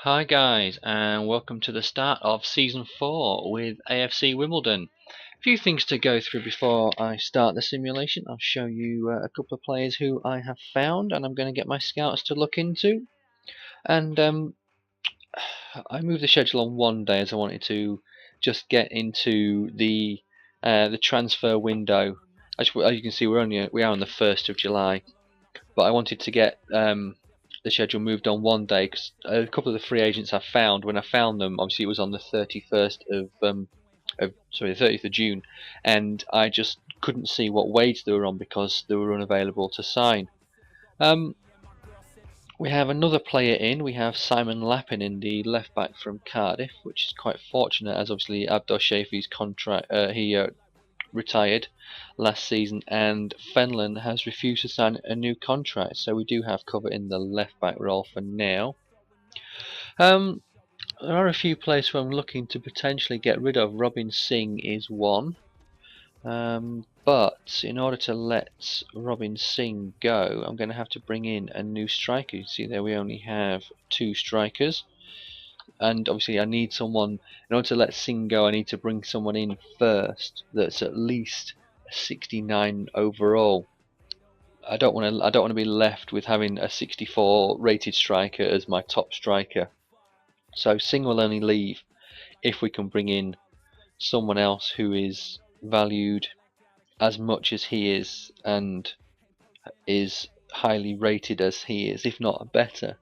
Hi guys, and welcome to the start of Season 4 with AFC Wimbledon. A few things to go through before I start the simulation. I'll show you a couple of players who I have found and I'm going to get my scouts to look into. And I moved the schedule on one day as I wanted to just get into the transfer window. As you can see, we are on the 1st of July, but I wanted to get the schedule moved on one day because a couple of the free agents I found, when I found them, obviously it was on the 31st the 30th of June, and I just couldn't see what wage they were on because they were unavailable to sign. We have another player in. We have Simon Lappin in, the left back from Cardiff, which is quite fortunate as obviously Abdul Shafi's contract retired last season, and Fenlon has refused to sign a new contract, so we do have cover in the left back role for now. There are a few players who I'm looking to potentially get rid of. Robin Singh is one, but in order to let Robin Singh go, I'm going to have to bring in a new striker. You see there we only have two strikers, and obviously I need someone. In order to let Singh go, I need to bring someone in first that's at least 69 overall. I don't want to be left with having a 64 rated striker as my top striker. So Singh will only leave if we can bring in someone else who is valued as much as he is and is highly rated as he is, if not better.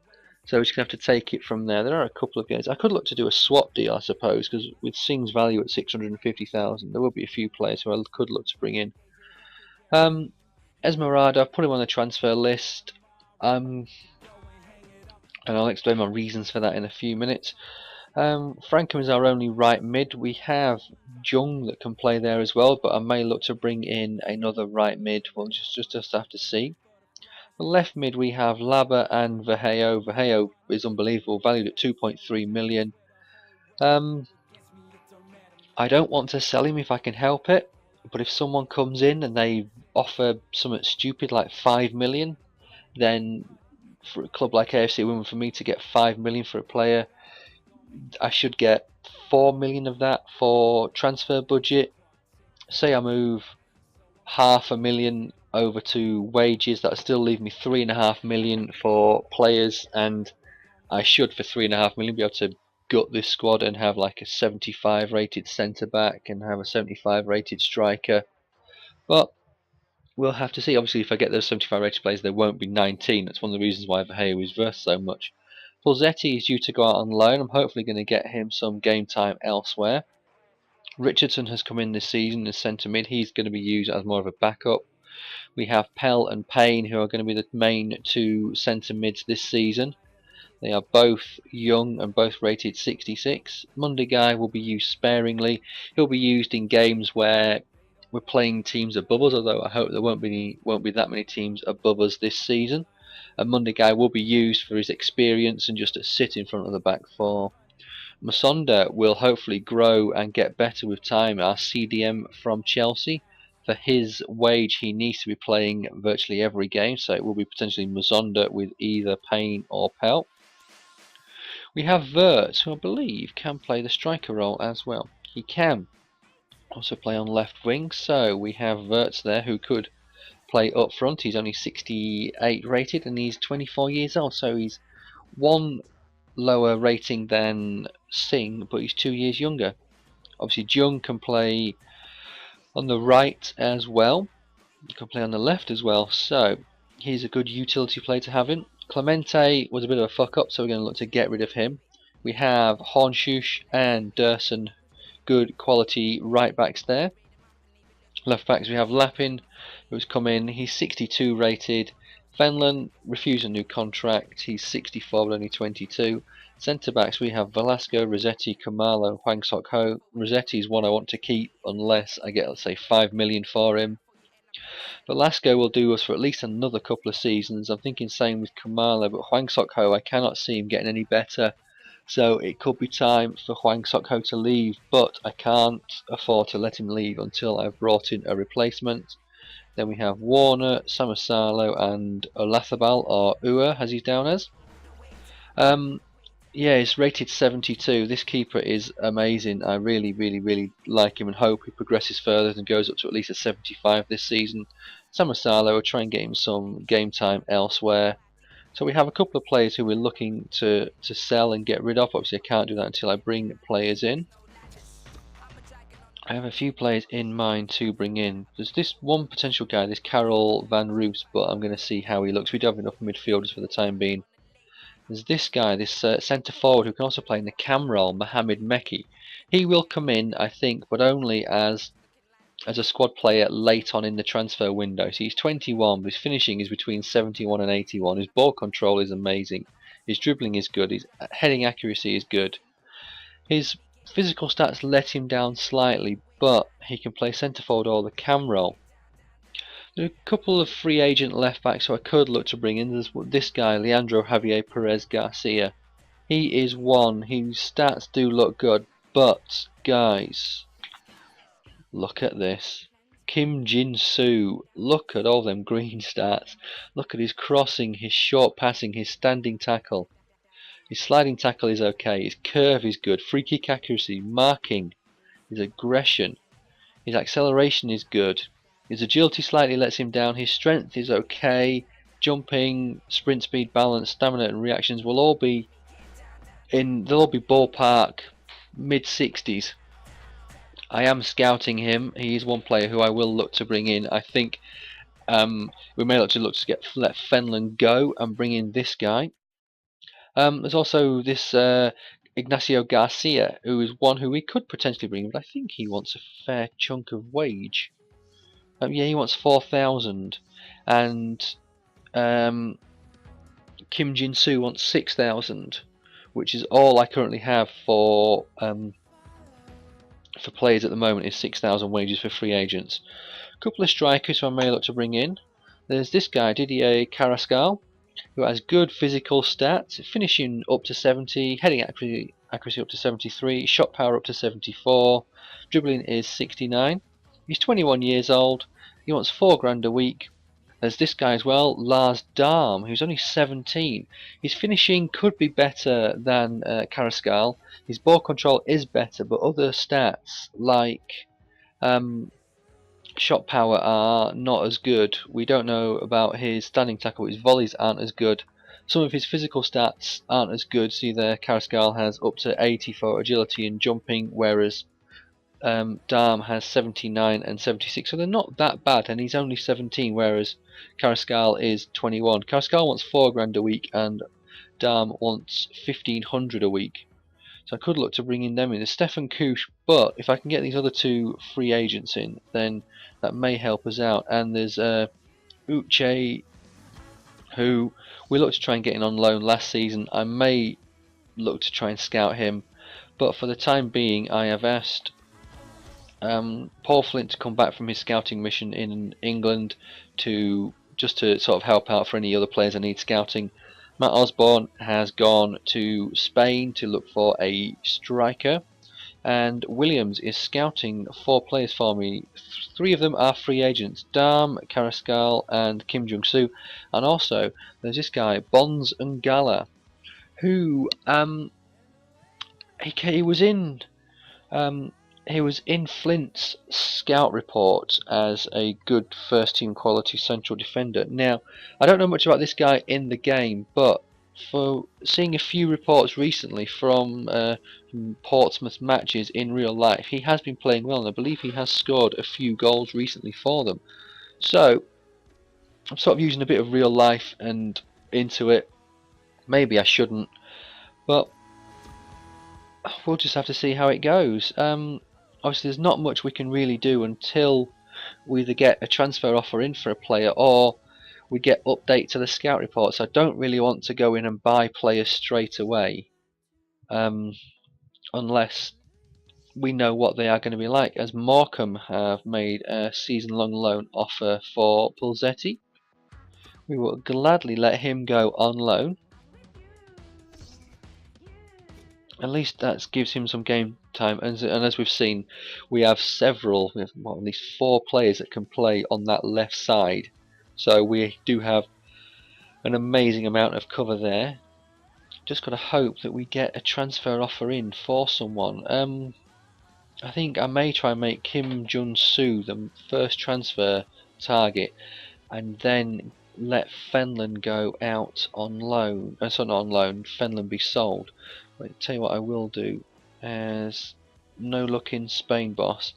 So we're just going to have to take it from there. There are a couple of guys. I could look to do a swap deal, I suppose, because with Singh's value at 650,000, there will be a few players who I could look to bring in. Esmeralda, I've put him on the transfer list, and I'll explain my reasons for that in a few minutes. Frankham is our only right mid. We have Jung that can play there as well, but I may look to bring in another right mid. We'll just have to see. The left mid we have Laba and Verheo. Verheo is unbelievable, valued at 2.3 million. I don't want to sell him if I can help it, but if someone comes in and they offer something stupid like 5 million, then for a club like AFC Wimbledon, for me to get 5 million for a player, I should get 4 million of that for transfer budget. Say I move half a million over to wages, that still leave me 3.5 million for players, and I should for 3.5 million be able to gut this squad and have like a 75 rated centre back and have a 75 rated striker. But we'll have to see. Obviously, if I get those 75 rated players, there won't be 19. That's one of the reasons why Verheo is worth so much. Pulzetti is due to go out on loan. I'm hopefully going to get him some game time elsewhere. Richardson has come in this season as centre mid. He's going to be used as more of a backup. We have Pell and Payne, who are going to be the main two centre mids this season. They are both young and both rated 66. Mundigai will be used sparingly. He'll be used in games where we're playing teams above us, although I hope there won't be that many teams above us this season. And Mundigai will be used for his experience and just to sit in front of the back four. Musonda will hopefully grow and get better with time. Our CDM from Chelsea. For his wage, he needs to be playing virtually every game, so it will be potentially Musonda with either Payne or Pell. We have Wirtz, who I believe can play the striker role as well. He can also play on left wing, so we have Wirtz there who could play up front. He's only 68 rated and he's 24 years old, so he's one lower rating than Singh, but he's 2 years younger. Obviously Jung can play on the right as well. He can play on the left as well, so he's a good utility player to have in. Clemente was a bit of a fuck up, so we're going to look to get rid of him. We have Hornshush and Durson, good quality right backs there. Left backs we have Lappin, who's come in. He's 62 rated. Fenlon refused a new contract. He's 64 but only 22. Centre backs we have Velasco, Rossetti, Kamala, Hwang Sok Ho. Rossetti is one I want to keep unless I get, let's say, 5 million for him. Velasco will do us for at least another couple of seasons. I'm thinking same with Kamala, but Hwang Sok Ho, I cannot see him getting any better. So it could be time for Hwang Sok Ho to leave, but I can't afford to let him leave until I've brought in a replacement. Then we have Warner, Samasalo and Olathabal, or Ua as he's down as. Yeah, it's rated 72. This keeper is amazing. I really like him and hope he progresses further and goes up to at least a 75 this season. Samasalo will try and get him some game time elsewhere. So we have a couple of players who we're looking to sell and get rid of. Obviously I can't do that until I bring players in. I have a few players in mind to bring in. There's this one potential guy, this Karel van Roos, but I'm going to see how he looks. We do have enough midfielders for the time being. There's this guy, this centre forward who can also play in the cam role, Mohamed Mekki. He will come in, I think, but only as a squad player late on in the transfer window. So he's 21, but his finishing is between 71 and 81. His ball control is amazing. His dribbling is good. His heading accuracy is good. His physical stats let him down slightly, but he can play centre forward or the cam role. There are a couple of free agent left backs who I could look to bring in. There's this guy, Leandro Javier Perez Garcia. He is one whose stats do look good, but guys, look at this. Kim Jin-soo, look at all them green stats. Look at his crossing, his short passing, his standing tackle. His sliding tackle is okay, his curve is good, free kick accuracy, marking, his aggression, his acceleration is good. His agility slightly lets him down, his strength is okay, jumping, sprint speed, balance, stamina and reactions will all be they'll all be ballpark mid 60s. I am scouting him. He is one player who I will look to bring in. I think we may look to let Fenland go and bring in this guy. There's also this Ignacio Garcia, who is one who we could potentially bring in, but I think he wants a fair chunk of wage. Yeah, he wants 4,000, and Kim Jin-soo wants 6,000, which is all I currently have for players at the moment is 6,000 wages for free agents. A couple of strikers who I may look to bring in. There's this guy, Didier Carrascal, who has good physical stats, finishing up to 70, heading accuracy up to 73, shot power up to 74, dribbling is 69. He's 21 years old, he wants 4 grand a week. There's this guy as well, Lars Darm, who's only 17. His finishing could be better than Carrascal. His ball control is better, but other stats like shot power are not as good. We don't know about his standing tackle, his volleys aren't as good. Some of his physical stats aren't as good. See there, Carrascal has up to 80 for agility and jumping, whereas Darm has 79 and 76, so they're not that bad, and he's only 17, whereas Carrascal is 21. Carrascal wants 4 grand a week, and Darm wants 1,500 a week. So I could look to bringing them in. There's Stefan Kusch, but if I can get these other 2 free agents in, then that may help us out. And there's Uche, who we looked to try and get in on loan last season. I may look to try and scout him, but for the time being, I have asked Paul Flint to come back from his scouting mission in England to sort of help out for any other players that need scouting. Matt Osborne has gone to Spain to look for a striker, and Williams is scouting 4 players for me. 3 of them are free agents: Darm, Carrascal and Kim Jung-soo, and also there's this guy Bonds Ngala, who he was in Flint's scout report as a good first team quality central defender. Now, I don't know much about this guy in the game, but for seeing a few reports recently from Portsmouth matches in real life, he has been playing well, and I believe he has scored a few goals recently for them. So, I'm sort of using a bit of real life and into it. Maybe I shouldn't, but we'll just have to see how it goes. Obviously there's not much we can really do until we either get a transfer offer in for a player or we get update to the scout report. So I don't really want to go in and buy players straight away unless we know what they are going to be like, as Morecambe have made a season-long loan offer for Pulzetti. We will gladly let him go on loan. At least that gives him some game time, and as we've seen, we have at least 4 players that can play on that left side, so we do have an amazing amount of cover there. just got to hope that we get a transfer offer in for someone. I think I may try and make Kim Jun-soo the first transfer target, and then let Fenlon go out on loan. Sorry, not on loan. Fenlon be sold. But tell you what, I will do. As no luck in Spain, boss.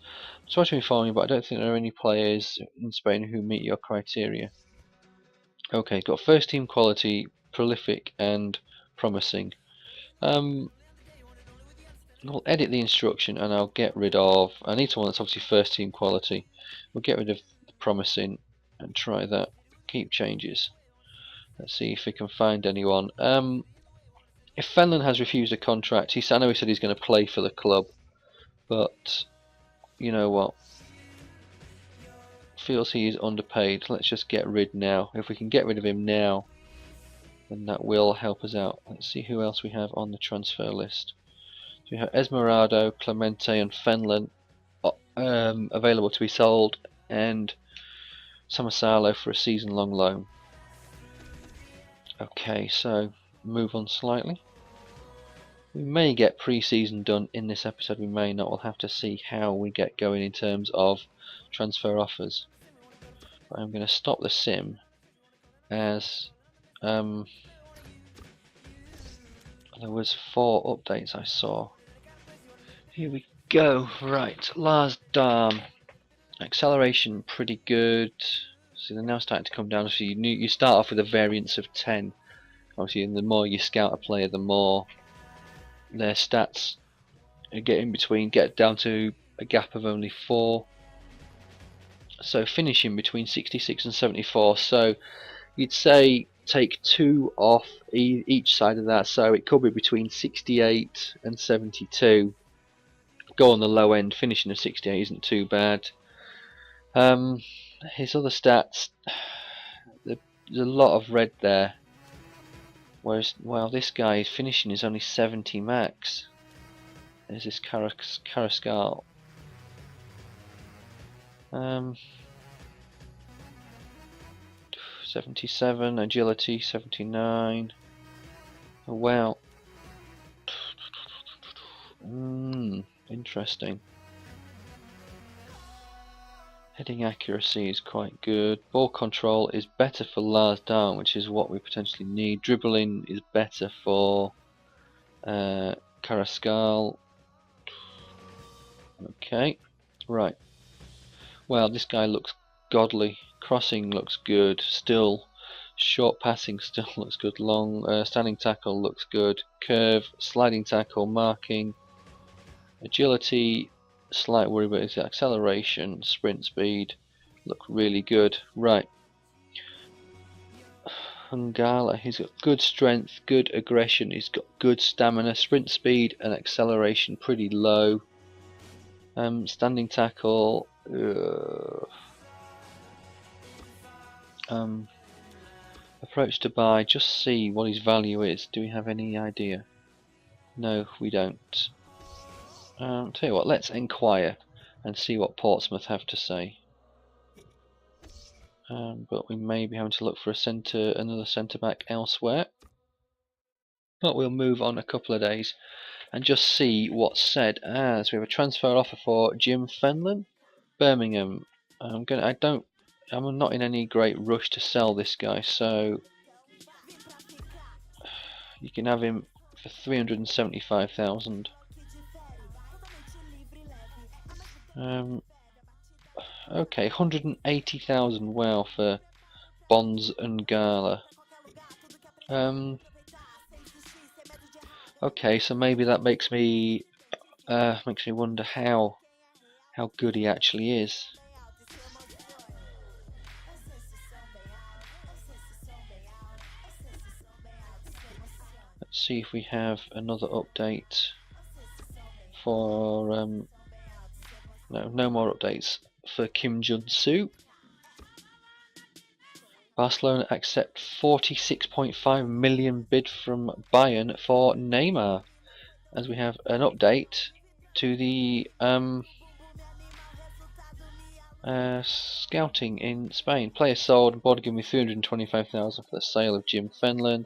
Sorry to inform you, but I don't think there are any players in Spain who meet your criteria. Okay, got first team quality, prolific, and promising. I'll edit the instruction and I'll get rid of. I need someone that's obviously first team quality. We'll get rid of the promising and try that. Keep changes. Let's see if we can find anyone. If Fenlon has refused a contract, I know he said he's going to play for the club, but you know what? Feels he is underpaid. Let's just get rid now. If we can get rid of him now, then that will help us out. Let's see who else we have on the transfer list. So we have Esmeraldo, Clemente, and Fenlon available to be sold, and Samasalo for a season-long loan. Okay, so move on slightly. We may get pre-season done in this episode, we may not. We'll have to see how we get going in terms of transfer offers. But I'm going to stop the sim as there was 4 updates I saw. Here we go. Right, Lars Darm. Acceleration pretty good. So they're now starting to come down. So you start off with a variance of 10. Obviously, and the more you scout a player, the more their stats get down to a gap of only 4. So finishing between 66 and 74. So you'd say take 2 off each side of that. So it could be between 68 and 72. Go on the low end. Finishing at 68 isn't too bad. His other stats, there's a lot of red there. Whereas, well, this guy finishing is only 70 max. There's this Carrascal. 77, agility 79. Oh, wow. Interesting. Heading accuracy is quite good. Ball control is better for Lars Darm, which is what we potentially need. Dribbling is better for Carrascal. Okay, right. Well, this guy looks godly. Crossing looks good. Still, short passing still looks good. Long standing tackle looks good. Curve, sliding tackle, marking, agility. Slight worry about his acceleration, sprint speed look really good. Right, Hungala, he's got good strength, good aggression, he's got good stamina, sprint speed and acceleration pretty low. Standing tackle, approach to buy, just see what his value is. Do we have any idea? No, we don't. Tell you what, let's inquire and see what Portsmouth have to say. But we may be having to look for another centre back elsewhere. But we'll move on a couple of days and just see what's said. As we have a transfer offer for Jim Fenlon, Birmingham. I'm not in any great rush to sell this guy, so you can have him for 375,000. Okay, 180,000. Wow, for Bonds and Gala. Okay, so maybe that makes me wonder how good he actually is. Let's see if we have another update for no more updates for Kim Jun-soo. Barcelona accept 46.5 million bid from Bayern for Neymar. As we have an update to the scouting in Spain. Player sold and board given me 325,000 for the sale of Jim Fenlon.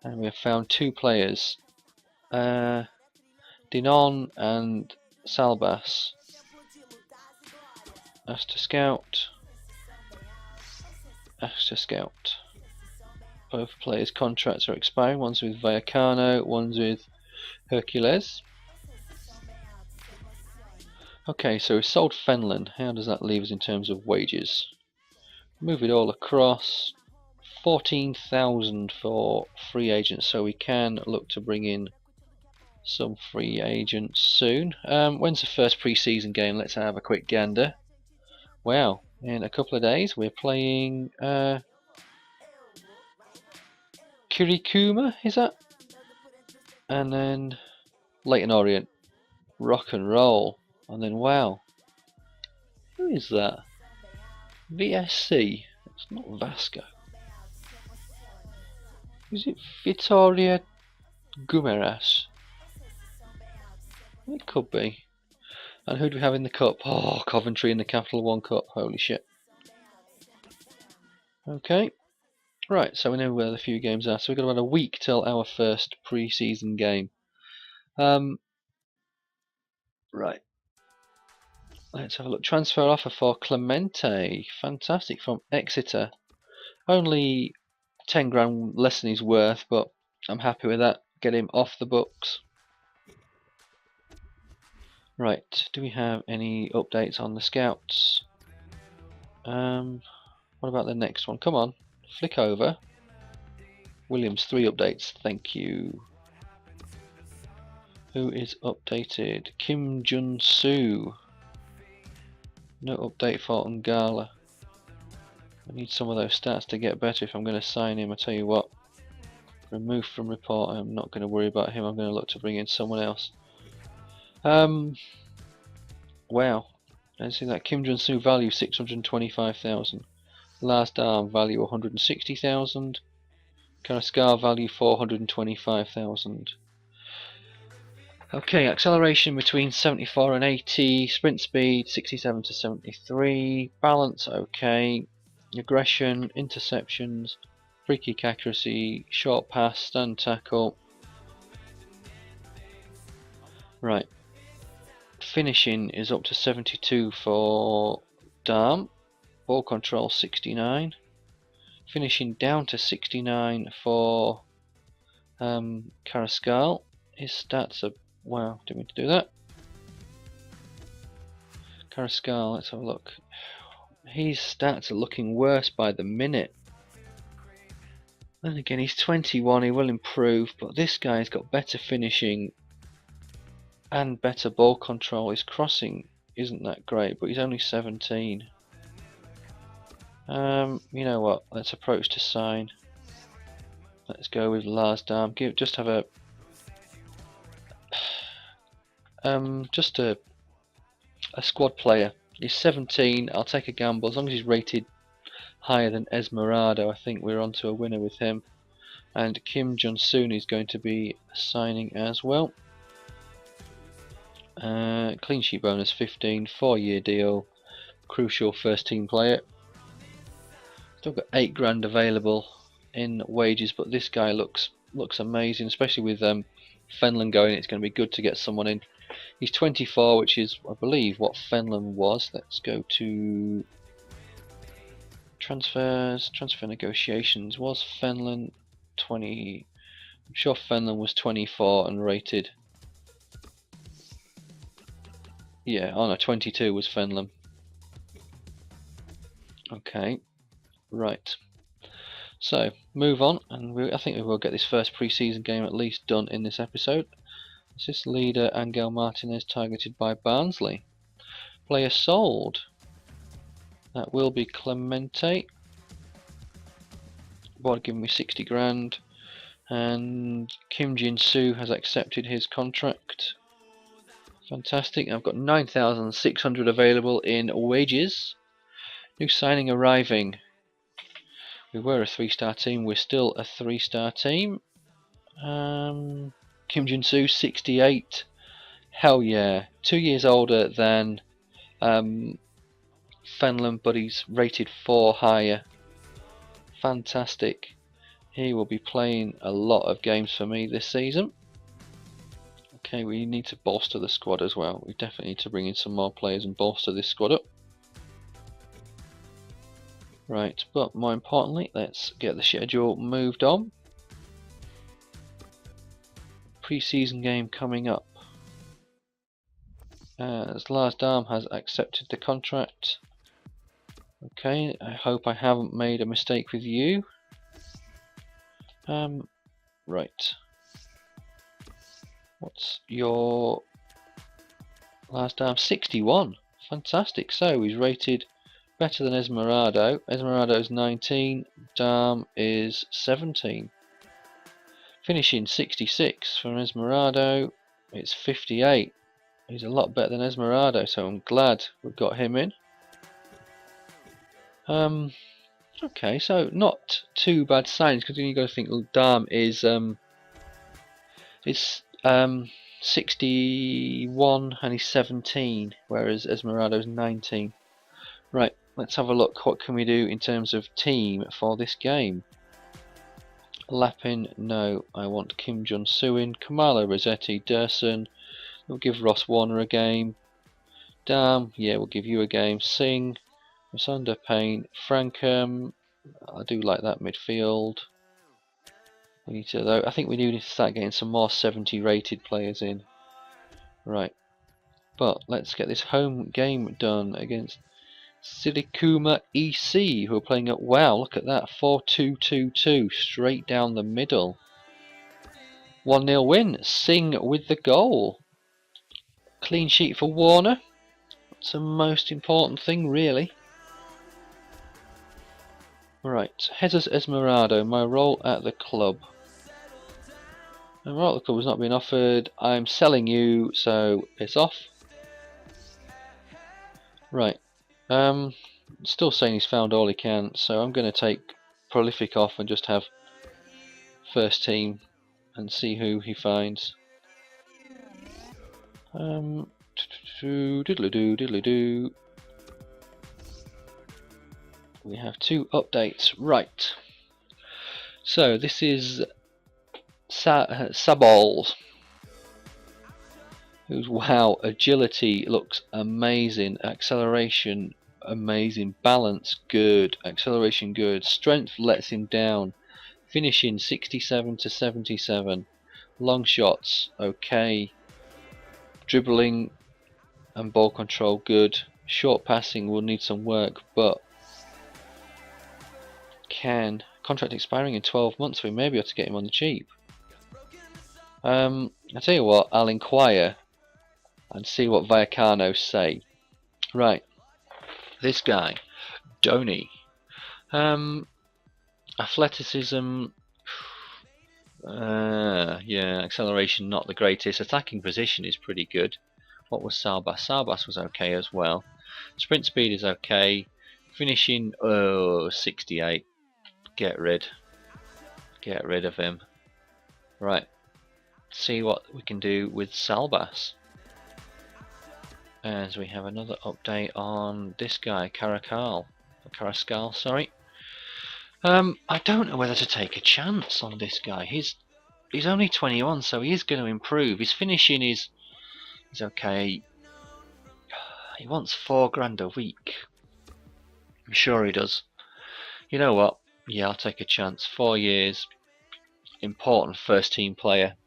And we have found 2 players, Dinon and Salbas. Ask to scout. Ask to scout. Both players' contracts are expiring. One's with Vallecano, one's with Hercules. Okay, so we've sold Fenland. How does that leave us in terms of wages? Move it all across. 14,000 for free agents, so we can look to bring in some free agents soon. When's the first pre-season game? Let's have a quick gander. Wow, in a couple of days we're playing Kirikuma, is that? And then Leyton Orient, rock and roll, and then wow, who is that? VSC. It's not Vasco. Is it Vitoria Gumeras? It could be. And who do we have in the cup? Oh, Coventry in the Capital One Cup. Holy shit. Okay. Right, so we know where the few games are. So we've got about a week till our first pre-season game. Right. Let's have a look. Transfer offer for Clemente. Fantastic, from Exeter. Only 10 grand less than he's worth, but I'm happy with that. Get him off the books. Right, do we have any updates on the scouts? What about the next one? Come on, flick over. Williams, 3 updates, thank you. Who is updated? Kim Jun-soo. No update for Ungala. I need some of those stats to get better if I'm going to sign him. I tell you what, remove from report. I'm not going to worry about him. I'm going to look to bring in someone else. Wow, I see that. Kim Jun-soo value 625,000. Last arm value 160,000. Karaskar value 425,000. Okay, acceleration between 74 and 80. Sprint speed 67 to 73. Balance okay. Aggression, interceptions, free kick accuracy, short pass, stand tackle. Right. Finishing is up to 72 for Darm. Ball control 69. Finishing down to 69 for Karaskal. His stats are, wow, didn't mean to do that. Karaskal, let's have a look. His stats are looking worse by the minute. Then again, he's 21, he will improve, but this guy's got better finishing and better ball control. His crossing isn't that great, but he's only 17. You know what? Let's approach to sign. Let's go with Lars Darm. Just have a just a squad player. He's 17. I'll take a gamble as long as he's rated higher than Esmeralda. I think we're on to a winner with him. And Kim Jun-soon is going to be signing as well. Clean sheet bonus 15, 4-year deal, crucial first team player. Still got 8 grand available in wages, but this guy looks amazing, especially with Fenland going. It's going to be good to get someone in. He's 24, which is, I believe, what Fenland was. Let's go to transfers, transfer negotiations. Was Fenland 20? I'm sure Fenland was 24 and rated. Yeah, oh no, 22 was Fenland. Okay, right. So, move on, and I think we will get this first pre-season game at least done in this episode. Assist leader Angel Martinez targeted by Barnsley. Player sold. That will be Clemente. Board giving me 60 grand. And Kim Jin-soo has accepted his contract. Fantastic. I've got 9,600 available in wages. New signing arriving. We were a 3-star team. We're still a 3-star team. Kim Jin-soo, 68. Hell yeah. 2 years older than Fenland, but he's rated 4 higher. Fantastic. He will be playing a lot of games for me this season. Okay, we need to bolster the squad as well. We definitely need to bring in some more players and bolster this squad up. Right, but more importantly, let's get the schedule moved on. Pre-season game coming up. As Lars Dam has accepted the contract. Okay, I hope I haven't made a mistake with you. Right. What's your Lars Dam? 61. Fantastic. So he's rated better than Esmeraldo. Esmeraldo's 19. Dam is 17. Finishing 66 from Esmeraldo. It's 58. He's a lot better than Esmeraldo, so I'm glad we've got him in. Okay, so not too bad signs, because you got to think Dam is 61 and he's 17, whereas Esmeralda's 19. Right, let's have a look. What can we do in terms of team for this game? Lapin, no. I want Kim Jong-soo in. Kamala, Rossetti, Durson. We'll give Ross Warner a game. Dam, yeah, we'll give you a game. Singh, Masunda Payne, Frankham. I do like that midfield. We need to, though. I think we do need to start getting some more 70 rated players in. Right, but let's get this home game done against Silikuma EC, who are playing at, wow, look at that, 4-2-2-2, straight down the middle. 1-0 win. Singh with the goal. Clean sheet for Warner. That's the most important thing, really. Right, Jesus Esmeraldo, my role at the club. My role at the club has not been offered. I'm selling you, so it's off. Right. Still saying he's found all he can, so I'm going to take Prolific off and just have first team and see who he finds. Diddly-doo. We have 2 updates. Right. So this is Sabols, whose, wow, agility looks amazing, acceleration amazing, balance good, acceleration good, strength lets him down, finishing 67 to 77, long shots okay, dribbling and ball control good, short passing will need some work, but contract expiring in 12 months, so we may be able to get him on the cheap. I'll tell you what, I'll inquire and see what Vallecano say. Right, this guy, Donny. Athleticism, yeah, acceleration not the greatest. Attacking position is pretty good. What was Sarbas? Sarbas was okay as well. Sprint speed is okay. Finishing, 68. Get rid of him. Right, see what we can do with Salbas. As we have another update on this guy, Carrascal, sorry. I don't know whether to take a chance on this guy. He's only 21, so he is going to improve. His finishing is okay. He wants £4 a week. I'm sure he does. You know what? Yeah, I'll take a chance. 4 years, important first team player.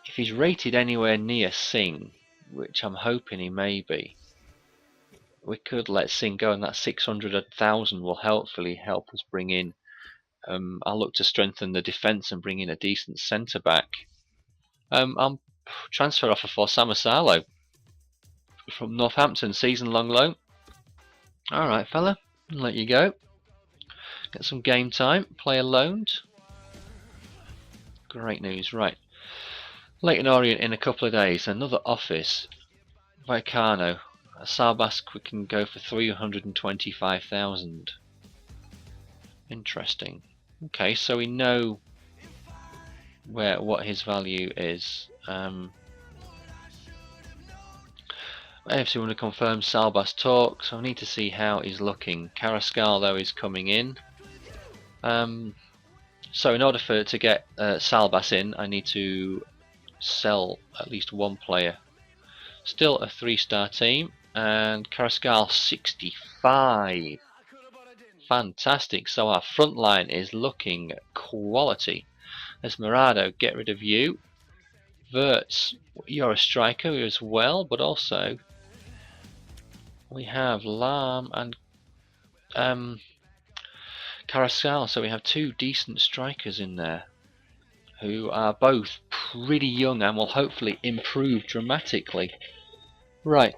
If he's rated anywhere near Singh, which I'm hoping he may be, we could let Singh go, and that 600,000 will hopefully help us bring in. I'll look to strengthen the defence and bring in a decent centre back. I'll transfer offer for Samasalo from Northampton, season long loan. Alright fella, I'll let you go. Get some game time, player loaned. Great news, right. Leighton Orient in a couple of days, another office. Vallecano. Sarbas we can go for 325,000. Interesting. Okay, so we know what his value is. AFC want to confirm Salbas talk, so I need to see how he's looking. Carrascal though is coming in. So in order to get Salbas in, I need to sell at least one player. Still a 3-star team, and Carrascal 65. Fantastic. So our front line is looking quality. Esmeralda, get rid of you. Verts, you're a striker as well, but also we have Lam and Carrascal, so we have two decent strikers in there who are both pretty young and will hopefully improve dramatically. Right,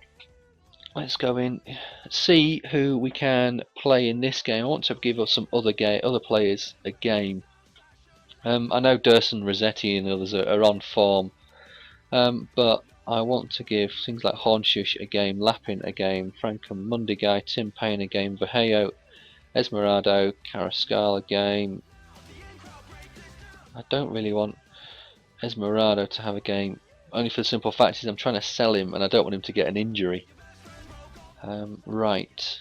let's go in, see who we can play in this game. I want to give us some other players a game. I know Dursun, Rossetti and others are on form, but I want to give things like Hornshush a game, Lapin a game, Frankham Mundigai, Tim Payne a game, Verheyo, Esmeraldo, Carrascal a game. I don't really want Esmeraldo to have a game, only for the simple fact is I'm trying to sell him and I don't want him to get an injury. Right,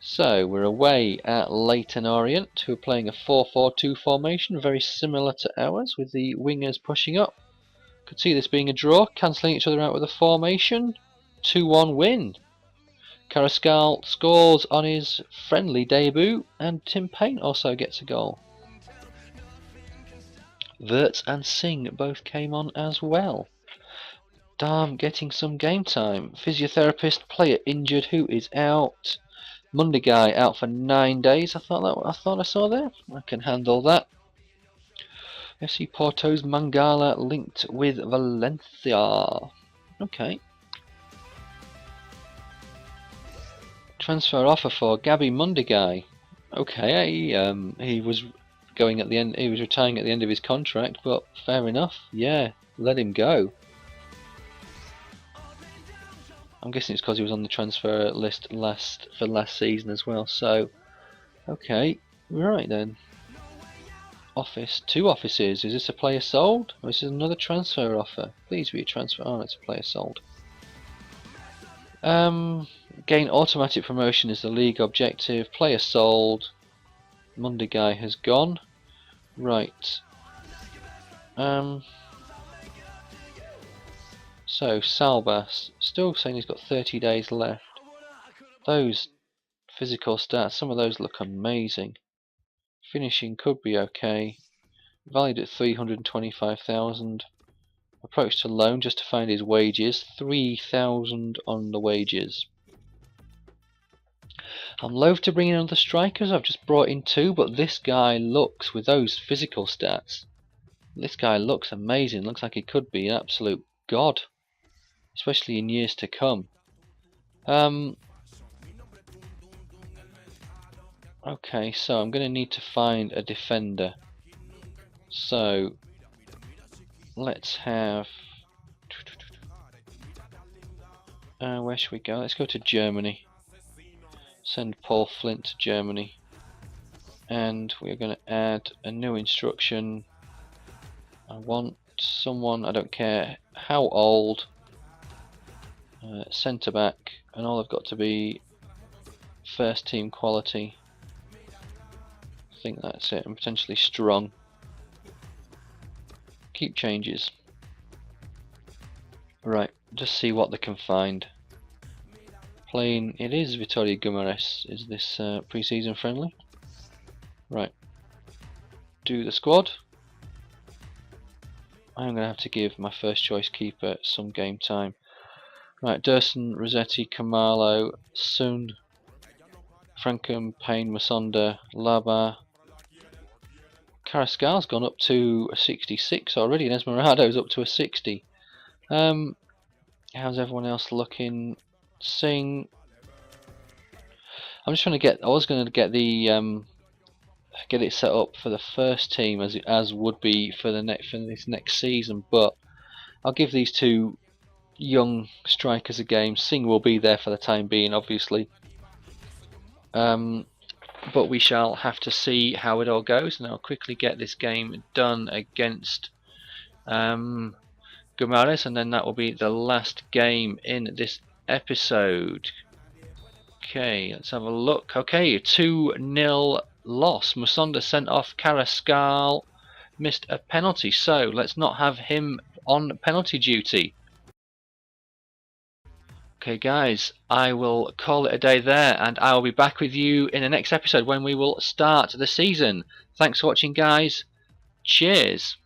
so we're away at Leyton Orient, who are playing a 4-4-2 formation, very similar to ours, with the wingers pushing up. Could see this being a draw, cancelling each other out with a formation. 2-1 win. Carrascal scores on his friendly debut, and Tim Payne also gets a goal. Verts and Singh both came on as well. Darm getting some game time. Physiotherapist, player injured, who is out. Mundigai out for 9 days. I thought I saw there. I can handle that. FC Porto's Mangala linked with Valencia. Okay. Transfer offer for Gabby Mundigai. Okay, he was going at the end. He was retiring at the end of his contract, but fair enough. Yeah, let him go. I'm guessing it's because he was on the transfer list last season as well. So, okay, right then. Office, 2 offices. Is this a player sold, or is this another transfer offer? Please be a transfer. Oh, it's a player sold. Gain automatic promotion is the league objective. Player sold. Mundigai has gone. Right. So Salbas, still saying he's got 30 days left. Those physical stats, some of those look amazing. Finishing could be okay. Valued at 325,000. Approach to loan just to find his wages. 3,000 on the wages. I'm loath to bring in other strikers. I've just brought in 2, but this guy looks, with those physical stats, this guy looks amazing. Looks like he could be an absolute god, especially in years to come. Okay, so I'm going to need to find a defender. So let's have. Where should we go? Let's go to Germany. Send Paul Flint to Germany. And we're going to add a new instruction. I want someone, I don't care how old, centre back, and all I've got to be first team quality. I think that's it, and potentially strong. Keep changes. Right, just see what they can find. Playing, it is Vitória Guimarães. Is this pre-season friendly? Right. Do the squad. I'm going to have to give my first choice keeper some game time. Right, Dursun, Rossetti, Kamalo, Sun, Frankham, Payne, Masonda, Laba. Carrascal's gone up to a 66 already, and Esmeralda's up to a 60. How's everyone else looking? Singh. I'm just trying to get. I was going to get the get it set up for the first team as would be for this next season, but I'll give these 2 young strikers a game. Singh will be there for the time being, obviously. But we shall have to see how it all goes, and I'll quickly get this game done against Guimarães, and then that will be the last game in this episode. Okay, let's have a look. Okay, 2-0 loss. Musonda sent off. Carrascal missed a penalty, so let's not have him on penalty duty. Okay guys, I will call it a day there, and I will be back with you in the next episode when we will start the season. Thanks for watching guys. Cheers.